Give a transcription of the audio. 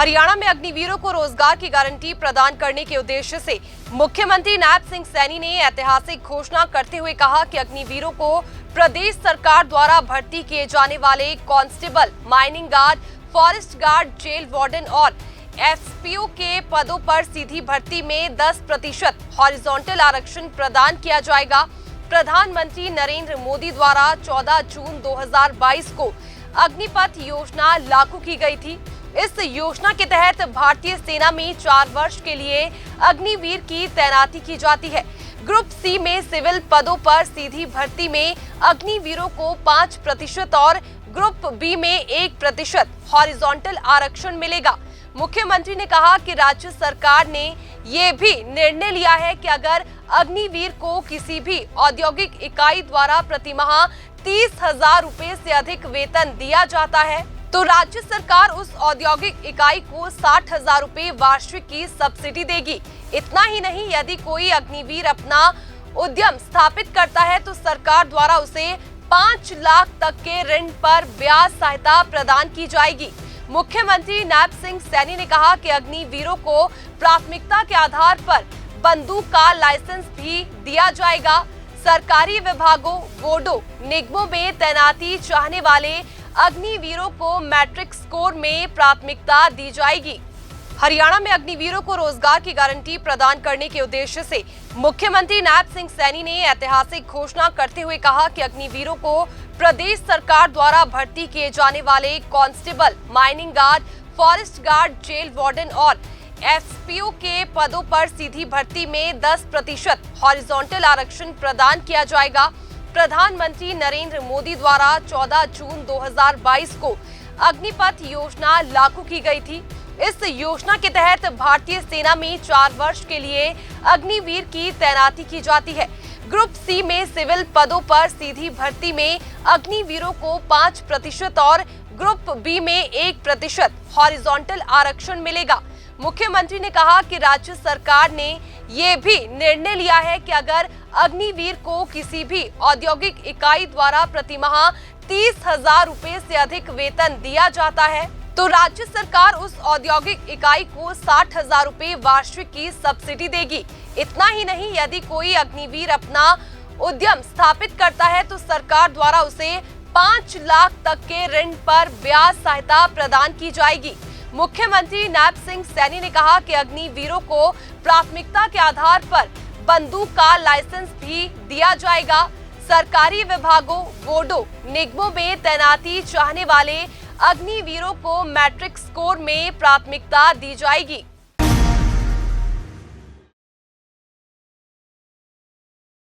हरियाणा में अग्निवीरों को रोजगार की गारंटी प्रदान करने के उद्देश्य से मुख्यमंत्री नायब सिंह सैनी ने ऐतिहासिक घोषणा करते हुए कहा कि अग्निवीरों को प्रदेश सरकार द्वारा भर्ती किए जाने वाले constable, mining guard, forest guard, jail warden और एसपीओ के पदों पर सीधी भर्ती में 10% हॉरिजॉन्टल आरक्षण प्रदान किया जाएगा। प्रधानमंत्री नरेंद्र मोदी द्वारा 14 जून 2022 को अग्निपथ योजना लागू की गई थी। इस योजना के तहत भारतीय सेना में 4 वर्ष के लिए अग्निवीर की तैनाती की जाती है। ग्रुप सी में सिविल पदों पर सीधी भर्ती में अग्निवीरों को 5% और ग्रुप बी में 1% हॉरिजॉन्टल आरक्षण मिलेगा। मुख्यमंत्री ने कहा कि राज्य सरकार ने ये भी निर्णय लिया है कि अगर अग्निवीर को किसी भी औद्योगिक इकाई द्वारा प्रतिमाह 30,000 रुपए से अधिक वेतन दिया जाता है तो राज्य सरकार उस औद्योगिक इकाई को 60,000 रुपए वार्षिक की सब्सिडी देगी। इतना ही नहीं, यदि कोई अग्निवीर अपना उद्यम स्थापित करता है तो सरकार द्वारा उसे 5 लाख तक के ऋण पर ब्याज सहायता प्रदान की जाएगी। मुख्यमंत्री नायब सिंह सैनी ने कहा कि अग्निवीरों को प्राथमिकता के आधार पर बंदूक का लाइसेंस भी दिया जाएगा। सरकारी विभागों, बोर्डों, निगमों में तैनाती चाहने वाले अग्निवीरों को मैट्रिक स्कोर में प्राथमिकता दी जाएगी। हरियाणा में अग्निवीरों को रोजगार की गारंटी प्रदान करने के उद्देश्य से मुख्यमंत्री नायब सिंह सैनी ने ऐतिहासिक घोषणा करते हुए कहा कि अग्निवीरों को प्रदेश सरकार द्वारा भर्ती किए जाने वाले constable, mining guard, forest guard, jail warden और एसपीओ के पदों पर सीधी भर्ती में 10% हॉरिजॉन्टल आरक्षण प्रदान किया जाएगा। प्रधानमंत्री नरेंद्र मोदी द्वारा 14 जून 2022 को अग्निपथ योजना लागू की गई थी। इस योजना के तहत भारतीय सेना में 4 वर्ष के लिए अग्निवीर की तैनाती की जाती है। ग्रुप सी में सिविल पदों पर सीधी भर्ती में अग्निवीरों को 5% और ग्रुप बी में 1% हॉरिजॉन्टल आरक्षण मिलेगा। मुख्यमंत्री ने कहा कि राज्य सरकार ने ये भी निर्णय लिया है कि अगर अग्निवीर को किसी भी औद्योगिक इकाई द्वारा प्रतिमाह 30,000 रुपए से अधिक वेतन दिया जाता है तो राज्य सरकार उस औद्योगिक इकाई को 60,000 रुपए वार्षिक की सब्सिडी देगी। इतना ही नहीं, यदि कोई अग्निवीर अपना उद्यम स्थापित करता है तो सरकार द्वारा उसे 5 लाख तक के ऋण पर ब्याज सहायता प्रदान की जाएगी। मुख्यमंत्री नायब सिंह सैनी ने कहा कि अग्निवीरों को प्राथमिकता के आधार पर बंदूक का लाइसेंस भी दिया जाएगा। सरकारी विभागों, बोर्डों, निगमों में तैनाती चाहने वाले अग्निवीरों को मैट्रिक स्कोर में प्राथमिकता दी जाएगी।